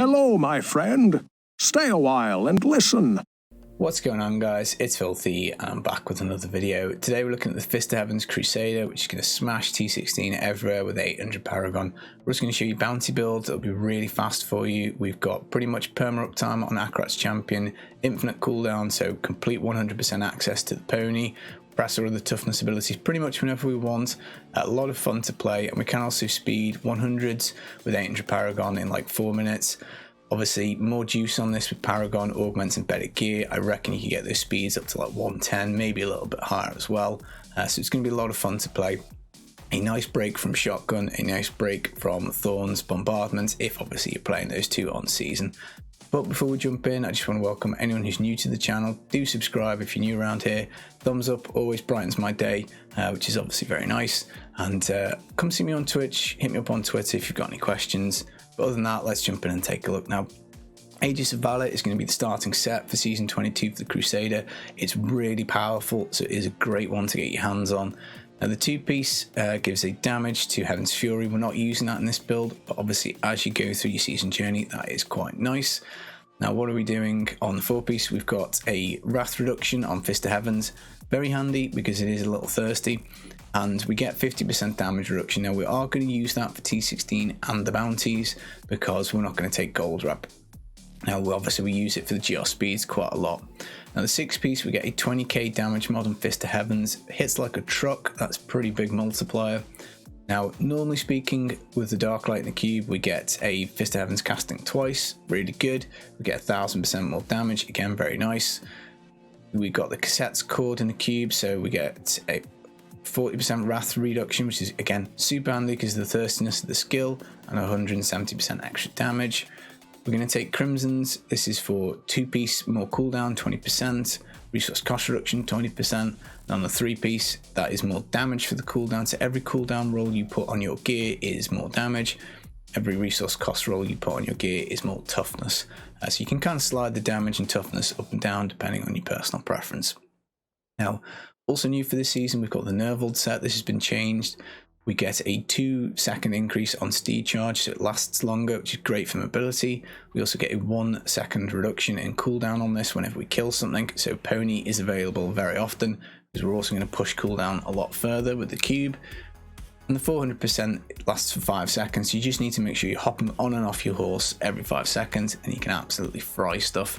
Hello, my friend. Stay a while and listen. What's going on, guys? It's Filthy and I'm back with another video. Today we're looking at the Fist of Heaven's Crusader, which is going to smash T16 everywhere with 800 Paragon. We're just going to show you bounty builds that'll be really fast for you. We've got pretty much perma uptime on Akrat's champion, infinite cooldown, so complete 100% access to the pony. Press or other toughness abilities pretty much whenever we want. A lot of fun to play, and we can also speed 100s with 800 Paragon in like 4 minutes. Obviously, more juice on this with Paragon augments and better gear. I reckon you can get those speeds up to like 110, maybe a little bit higher as well. So it's going to be a lot of fun to play. A nice break from Shotgun, a nice break from Thorn's Bombardment, if obviously you're playing those two on season. But before we jump in, I just want to welcome anyone who's new to the channel. Do subscribe if you're new around here. Thumbs up always brightens my day, which is obviously very nice. And come see me on Twitch, hit me up on Twitter if you've got any questions. But other than that, let's jump in and take a look now. Aegis of Valour is going to be the starting set for Season 22 for the Crusader. It's really powerful, so it is a great one to get your hands on. Now the 2-piece gives a damage to Heaven's Fury. We're not using that in this build, but obviously as you go through your season journey, that is quite nice. Now what are we doing on the 4-piece? We've got a Wrath reduction on Fist of Heavens. Very handy because it is a little thirsty. And we get 50% damage reduction. Now we are going to use that for T16 and the bounties because we're not going to take gold wrap. Now obviously we use it for the GR speeds quite a lot. Now the 6-piece, we get a 20k damage mod on Fist of Heavens. Hits like a truck, that's pretty big multiplier. Now normally speaking, with the Dark Light in the cube, we get a Fist of Heavens casting twice, really good. We get 1000% more damage, again very nice. We got the Cassette's Cord in the cube, so we get a 40% Wrath reduction, which is again super handy because of the thirstiness of the skill, and 170% extra damage. We're going to take Crimson's. This is for 2-piece, more cooldown, 20%, resource cost reduction, 20%. And on the 3-piece, that is more damage for the cooldown. So every cooldown roll you put on your gear is more damage. Every resource cost roll you put on your gear is more toughness. So you can kind of slide the damage and toughness up and down depending on your personal preference. Now, also new for this season, we've got the Nervaled set. This has been changed. We get a 2-second increase on steed charge, so it lasts longer, which is great for mobility. We also get a 1-second reduction in cooldown on this whenever we kill something, so pony is available very often, because we're also going to push cooldown a lot further with the cube. And the 400% lasts for 5 seconds. You just need to make sure you're hopping on and off your horse every 5 seconds, and you can absolutely fry stuff.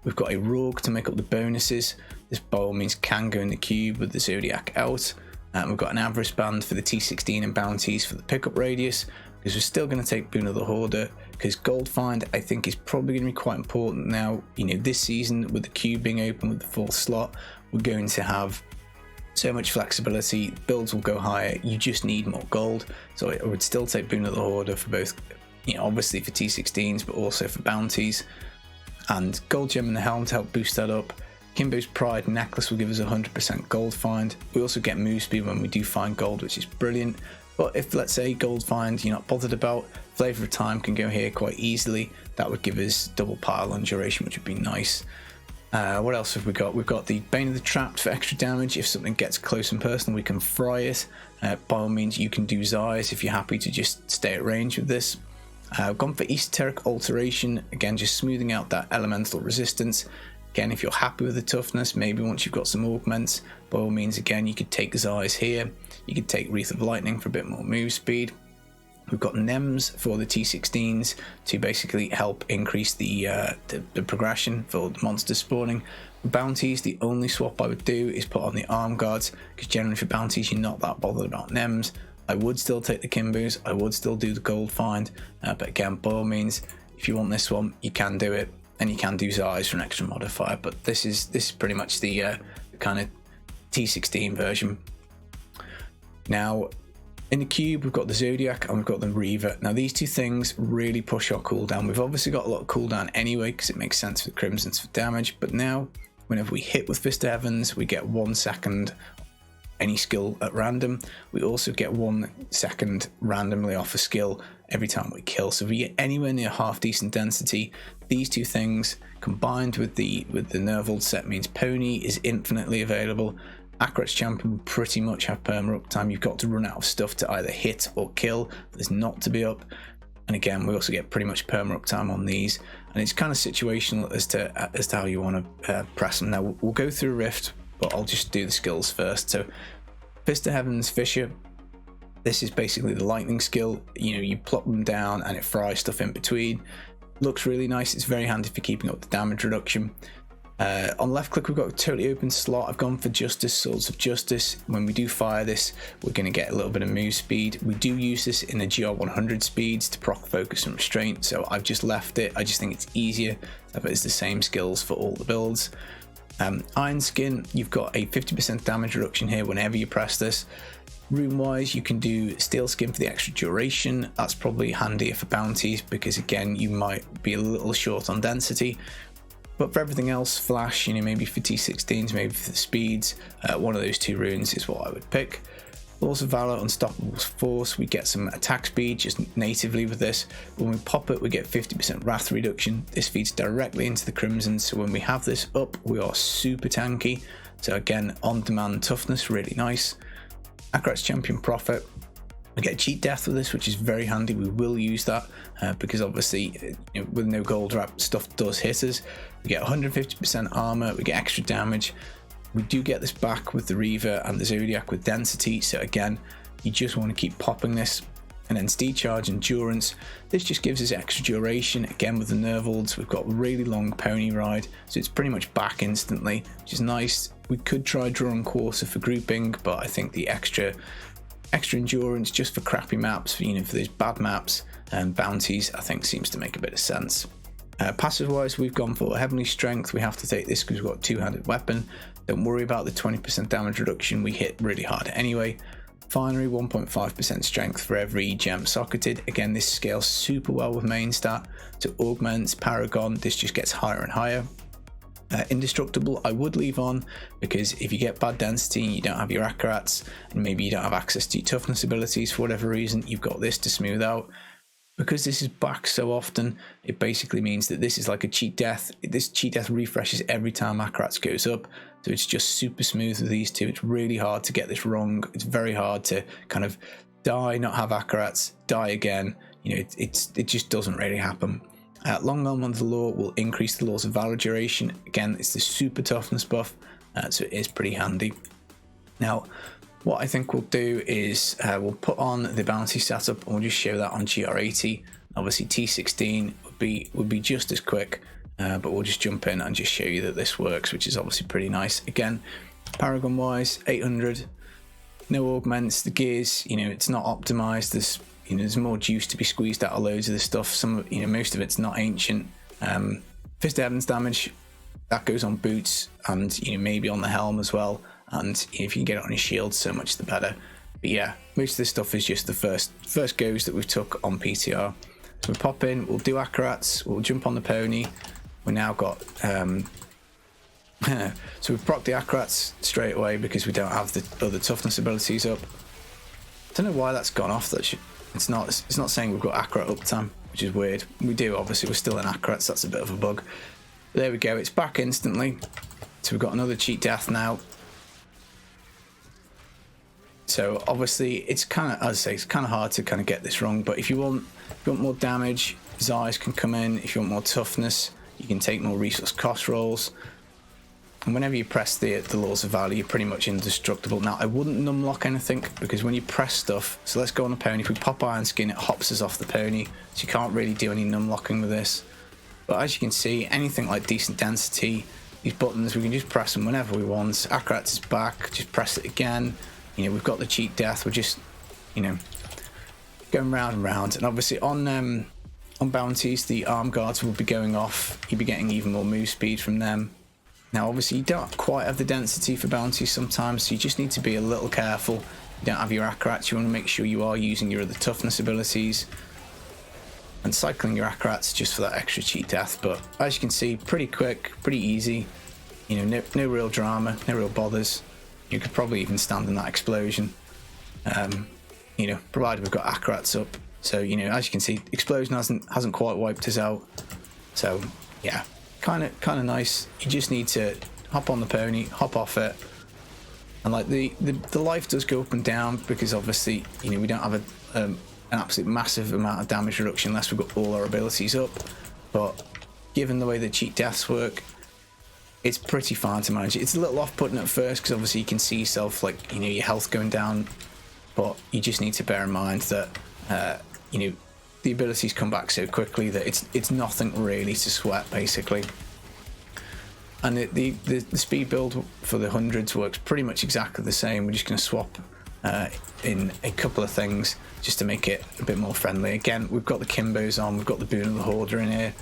We've got a Rogue to make up the bonuses. This by all means can go in the cube with the Zodiac out. We've got an Avarice Band for the T16 and bounties for the pickup radius, because we're still going to take Boon of the Hoarder, because Gold Find I think is probably going to be quite important now. You know, this season with the cube being open with the 4th slot, we're going to have so much flexibility, builds will go higher, you just need more gold. So I would still take Boon of the Hoarder for both, you know, obviously for T16s, but also for bounties. And Gold Gem in the Helm to help boost that up. Kimbo's Pride necklace will give us 100% gold find. We also get move speed when we do find gold, which is brilliant. But if, let's say, gold find you're not bothered about, Flavor of Time can go here quite easily. That would give us double pile on duration, which would be nice. What else have we got? We've got the Bane of the Trapped for extra damage. If something gets close and personal, we can fry it. By all means, you can do Zayas if you're happy to just stay at range with this. I've gone for Esoteric Alteration, again just smoothing out that elemental resistance. Again, if you're happy with the toughness, maybe once you've got some augments, by all means, again, you could take Zayas here. You could take Wreath of Lightning for a bit more move speed. We've got Nems for the T16s to basically help increase the progression for the monster spawning. For bounties, the only swap I would do is put on the Arm Guards, because generally for bounties, you're not that bothered about Nems. I would still take the Kimbos, I would still do the gold find, but again, by all means, if you want this one, you can do it. And you can do Zayas for an extra modifier, but this is pretty much the kind of T16 version. Now, in the cube, we've got the Zodiac and we've got the Reaver. Now, these two things really push our cooldown. We've obviously got a lot of cooldown anyway, because it makes sense for Crimsons for damage, but now, whenever we hit with Fist of Heavens, we get 1 second any skill at random. We also get 1 second randomly off a skill every time we kill. So if we get anywhere near half decent density, these two things combined with the Nervaled set means pony is infinitely available. Akrat's champion will pretty much have perma uptime. You've got to run out of stuff to either hit or kill. There's not to be up. And again, we also get pretty much perma uptime on these, and it's kind of situational as to how you want to press them. Now we'll go through Rift, but I'll just do the skills first. So Fist of Heaven's Fissure, this is basically the lightning skill. You know, you plop them down and it fries stuff in between. Looks really nice. It's very handy for keeping up the damage reduction. On left click, we've got a totally open slot. I've gone for Justice, Swords of Justice. When we do fire this, we're going to get a little bit of move speed. We do use this in the GR100 speeds to proc focus and restraint, so I've just left it. I just think it's easier, but it's the same skills for all the builds. Iron Skin, you've got a 50% damage reduction here whenever you press this. Rune wise, you can do Steel Skin for the extra duration. That's probably handier for bounties because again, you might be a little short on density. But for everything else, Flash, you know, maybe for T16s, maybe for the speeds, one of those two runes is what I would pick. Laws of Valour, Unstoppable Force, we get some attack speed just natively with this. When we pop it, we get 50% wrath reduction. This feeds directly into the Crimson, so when we have this up, we are super tanky. So again, on-demand toughness, really nice. Akarat's Champion Prophet, we get cheat death with this, which is very handy. We will use that because obviously, you know, with no gold wrap, stuff does hit us. We get 150% armor, we get extra damage. We do get this back with the Reaver and the Zodiac with density, so again, you just want to keep popping this. And then Steed Charge Endurance, this just gives us extra duration. Again, with the Nervalds, we've got really long pony ride, so it's pretty much back instantly, which is nice. We could try Drawn Quarter for grouping, but I think the extra endurance just for crappy maps, you know, for those bad maps and bounties, I think seems to make a bit of sense. Passive wise, we've gone for Heavenly Strength. We have to take this because we've got a two-handed weapon. Don't worry about the 20% damage reduction, we hit really hard anyway. Finally, 1.5% strength for every gem socketed. Again, this scales super well with main stat. So augments, Paragon, this just gets higher and higher. Indestructible, I would leave on because if you get bad density and you don't have your Akarats, and maybe you don't have access to your toughness abilities for whatever reason, you've got this to smooth out. Because this is back so often, it basically means that this is like a cheat death. This cheat death refreshes every time Akarats goes up, so it's just super smooth with these two. It's really hard to get this wrong. It's very hard to kind of die, not have Akarats, die again. You know, it just doesn't really happen. Long Arm on the Law will increase the Laws of Valour duration. Again, it's the super toughness buff, so it is pretty handy. Now, what I think we'll do is we'll put on the bounty setup and we'll just show that on GR80. Obviously T16 would be just as quick, but we'll just jump in and just show you that this works, which is obviously pretty nice. Again, Paragon wise, 800, no augments, the gears, you know, it's not optimized. There's more juice to be squeezed out of loads of this stuff. Most of it's not ancient. Fist of Heaven's damage, that goes on boots and, you know, maybe on the helm as well. And if you can get it on your shield, so much the better. But yeah, most of this stuff is just the first goes that we've took on PTR. So we pop in, we'll do Akarats, we'll jump on the pony. We now got so we've procced the Akarats straight away because we don't have the other toughness abilities up. Don't know why that's gone off. It's not saying we've got Akarat uptime, which is weird. We do, obviously, we're still in Akarats, so that's a bit of a bug. But there we go, it's back instantly. So we've got another cheat death now. So obviously it's kind of, as I say, it's kind of hard to kind of get this wrong, but if you want more damage, Zais can come in. If you want more toughness, you can take more resource cost rolls. And whenever you press the Laws of Valour, you're pretty much indestructible. Now, I wouldn't numlock anything because when you press stuff, so let's go on a pony. If we pop Iron Skin, it hops us off the pony, so you can't really do any numlocking with this. But as you can see, anything like decent density, these buttons, we can just press them whenever we want. Akarat is back, just press it again. You know, we've got the cheat death, we're just, you know, going round and round. And obviously on bounties, the arm guards will be going off. You'll be getting even more move speed from them. Now, obviously, you don't quite have the density for bounties sometimes, so you just need to be a little careful. You don't have your Akarats, you want to make sure you are using your other toughness abilities and cycling your Akarats just for that extra cheat death. But as you can see, pretty quick, pretty easy. You know, no real drama, no real bothers. You could probably even stand in that explosion, you know, provided we've got Akarats up. So, you know, as you can see, explosion hasn't quite wiped us out. So, yeah, kind of nice. You just need to hop on the pony, hop off it, and like the life does go up and down because obviously, you know, we don't have an absolute massive amount of damage reduction unless we've got all our abilities up. But given the way the cheat deaths work, it's pretty fine to manage. It's a little off-putting at first because obviously you can see yourself, like, you know, your health going down, but you just need to bear in mind that you know, the abilities come back so quickly that it's nothing really to sweat, basically. And the speed build for the hundreds works pretty much exactly the same. We're just going to swap in a couple of things just to make it a bit more friendly. Again, we've got the Kimbos on, we've got the Boon of the Hoarder in here.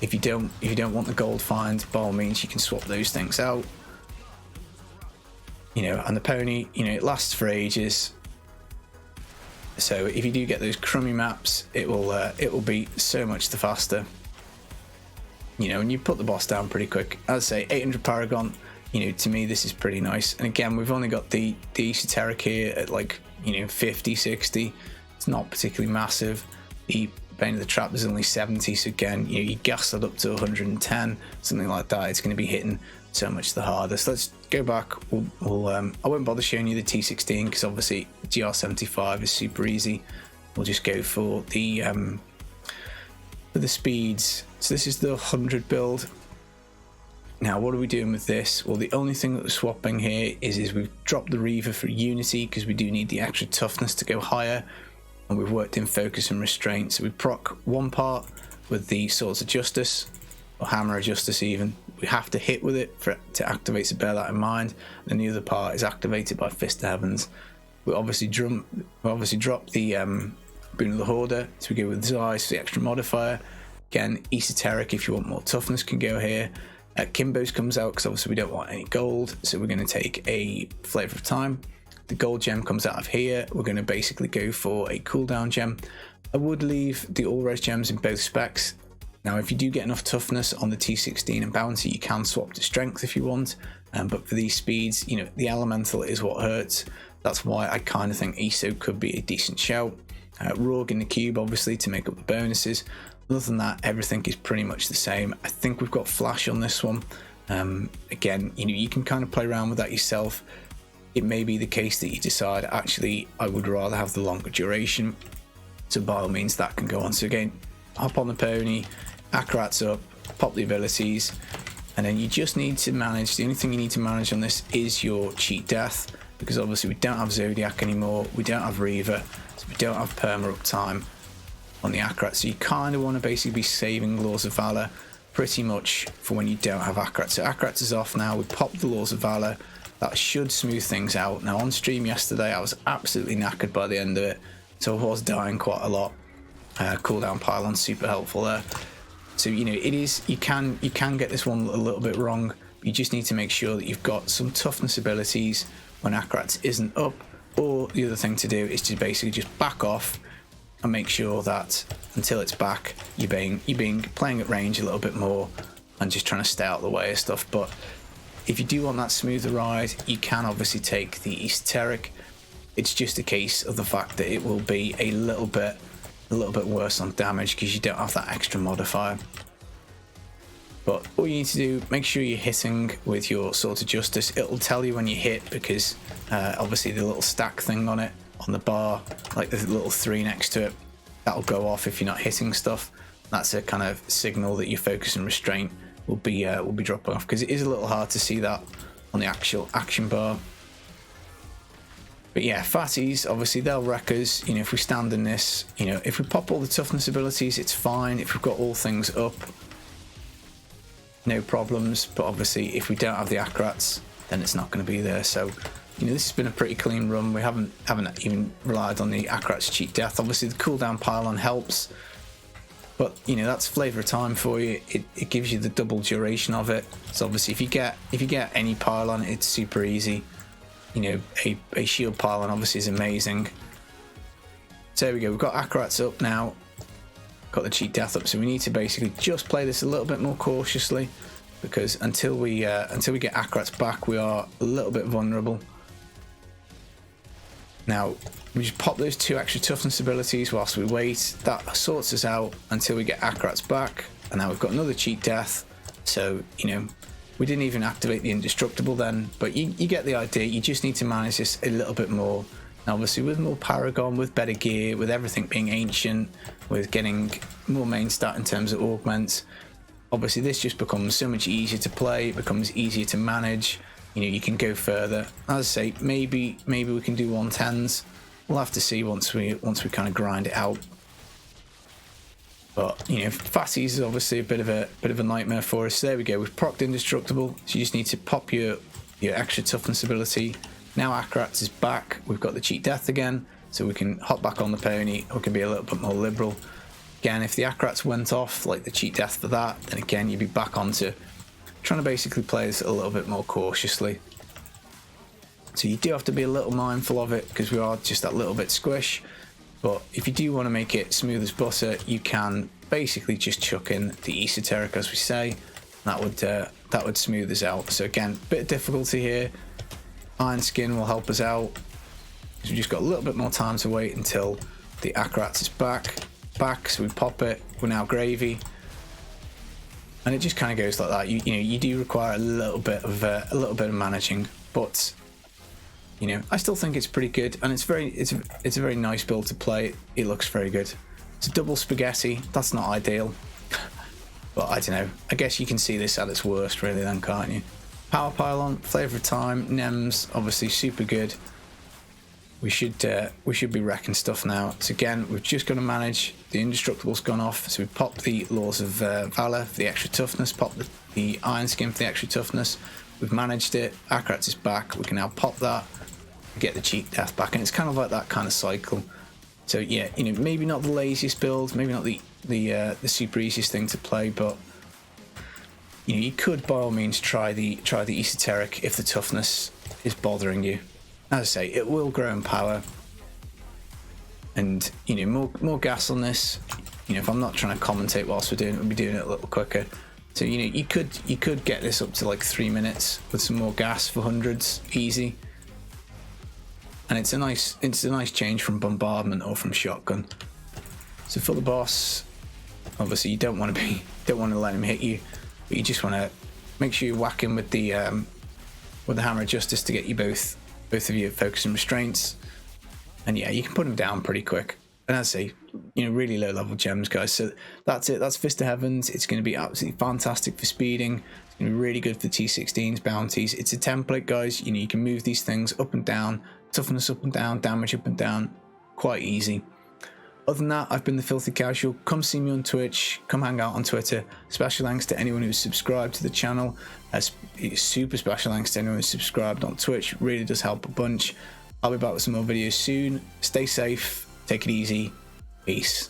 If you don't want the gold find, by all means you can swap those things out. You know, and the pony, you know, it lasts for ages. So if you do get those crummy maps, it will be so much the faster. You know, and you put the boss down pretty quick. As I say, 800 Paragon, you know, to me this is pretty nice. And again, we've only got the esoteric here at, like, you know, 50, 60. It's not particularly massive. The Bane of the Trap is only 70, so again, you know, you gas that up to 110, something like that. It's going to be hitting so much the hardest. Let's go back. I won't bother showing you the T16 because obviously GR100 is super easy. We'll just go for the speeds. So this is the 100 build. Now, what are we doing with this? Well, the only thing that we're swapping here is we've dropped the Reaver for Unity because we do need the extra toughness to go higher, and we've worked in Focus and Restraint. So we proc one part with the Swords of Justice, or Hammer of Justice even. We have to hit with it for it to activate, so bear that in mind. And the other part is activated by Fist of Heavens. We obviously drop the Boon of the Hoarder, so we go with Zeiss for the extra modifier. Again, Esoteric, if you want more toughness, can go here. Kimbos comes out because obviously we don't want any gold, so we're going to take a Flavor of Time. The gold gem comes out of here. We're going to basically go for a cooldown gem. I would leave the all-res gems in both specs. Now, if you do get enough toughness on the T16 and bounty, you can swap to strength if you want. But for these speeds, you know, the elemental is what hurts. That's why I kind of think ESO could be a decent shout. Rogue in the cube, obviously, to make up the bonuses. Other than that, everything is pretty much the same. I think we've got flash on this one. Again, you know, you can kind of play around with that yourself. It may be the case that you decide, actually, I would rather have the longer duration. So by all means, that can go on. So again, hop on the pony, Akarat's up, pop the abilities, and then you just need to manage, the only thing you need to manage on this is your cheat death, because obviously we don't have Zodiac anymore, we don't have Reaver, so we don't have perma uptime on the Akarat. So you kind of want to basically be saving Laws of Valour pretty much for when you don't have Akarat. So Akarat is off now, we popped the Laws of Valour. That should smooth things out. Now, on stream yesterday, I was absolutely knackered by the end of it, so I was dying quite a lot. Cooldown pylon, super helpful there. So, you know, it is, you can get this one a little bit wrong. But you just need to make sure that you've got some toughness abilities when Akarat isn't up. Or the other thing to do is to basically just back off and make sure that until it's back, you're playing at range a little bit more and just trying to stay out of the way of stuff. But if you do want that smoother ride, you can obviously take the Esoteric. It's just a case of the fact that it will be a little bit worse on damage because you don't have that extra modifier. But all you need to do, make sure you're hitting with your Sword of Justice. It'll tell you when you hit because obviously the little stack thing on it, on the bar, like the little 3 next to it, that'll go off if you're not hitting stuff. That's a kind of signal that your Focus and Restraint will be dropping off, because it is a little hard to see that on the actual action bar. But yeah, fatties, obviously they'll wreck us. You know, if we stand in this, you know, if we pop all the toughness abilities, it's fine. If we've got all things up, no problems. But obviously if we don't have the Akarats, then it's not going to be there. So, you know, this has been a pretty clean run. We haven't even relied on the Akarat's cheat death. Obviously the cooldown pylon helps, but you know, that's Flavor of Time for you. It gives you the double duration of it. So obviously if you get any pylon, it's super easy. You know, a shield pylon obviously is amazing. So there we go, we've got Akarat's up now, got the cheat death up, so we need to basically just play this a little bit more cautiously, because until we get Akarat's back, we are a little bit vulnerable. Now, we just pop those 2 extra toughness abilities whilst we wait. That sorts us out until we get Akarat's back. And now we've got another cheat death. So, you know, we didn't even activate the indestructible then, but you get the idea. You just need to manage this a little bit more Now, obviously, with more Paragon, with better gear, with everything being ancient, with getting more main stat in terms of augments, obviously this just becomes so much easier to play. It becomes easier to manage. You know, you can go further. As I say, maybe we can do 110s. We'll have to see once we kind of grind it out. But you know, fatties is obviously a bit of a nightmare for us. So there we go. We've procced indestructible. So you just need to pop your extra toughness ability. Now Akrats is back. We've got the cheat death again, so we can hop back on the pony. We can be a little bit more liberal. Again, if the Akrats went off, like the cheat death for that, then again you'd be back onto trying to basically play this a little bit more cautiously. So you do have to be a little mindful of it because we are just that little bit squish. But if you do want to make it smooth as butter, you can basically just chuck in the esoteric, as we say. That would smooth us out. So again, bit of difficulty here. Iron Skin will help us out. So we've just got a little bit more time to wait until the Akrats is back. So we pop it. We're now gravy, and it just kind of goes like that. You know, you do require a little bit of managing, but you know, I still think it's pretty good, and it's a very nice build to play. It looks very good. It's a double spaghetti. That's not ideal, but I don't know. I guess you can see this at its worst, really, then, can't you? Power Pylon, Flavor of Time, Nems, obviously super good. We should be wrecking stuff now. So again, we've just got to manage. The Indestructible's gone off, so we popped the Laws of Valour for the extra toughness, popped the Iron Skin for the extra toughness. We've managed it. Akrats is back. We can now pop that, get the cheat death back, and it's kind of like that kind of cycle. So yeah, you know, maybe not the laziest build, maybe not the super easiest thing to play, but you know, you could by all means try the esoteric if the toughness is bothering you. As I say, it will grow in power, and you know, more gas on this. You know, if I'm not trying to commentate whilst we're doing it, we'll be doing it a little quicker. So you know, you could get this up to like 3 minutes with some more gas for hundreds, easy. And it's a nice change from bombardment or from shotgun. So for the boss, obviously you don't want to let him hit you, but you just want to make sure you whack him with the hammer of justice to get you both of you focus and restraints. And yeah, you can put him down pretty quick. And as I say, you know, really low level gems, guys. So that's it. That's Fist of Heavens. It's going to be absolutely fantastic for speeding. It's going to be really good for T16s, bounties. It's a template, guys. You know, you can move these things up and down, toughness up and down, damage up and down, quite easy. Other than that, I've been the Filthy Casual. Come see me on Twitch. Come hang out on Twitter. Special thanks to anyone who's subscribed to the channel. Super special thanks to anyone who's subscribed on Twitch. Really does help a bunch. I'll be back with some more videos soon. Stay safe. Take it easy. Peace.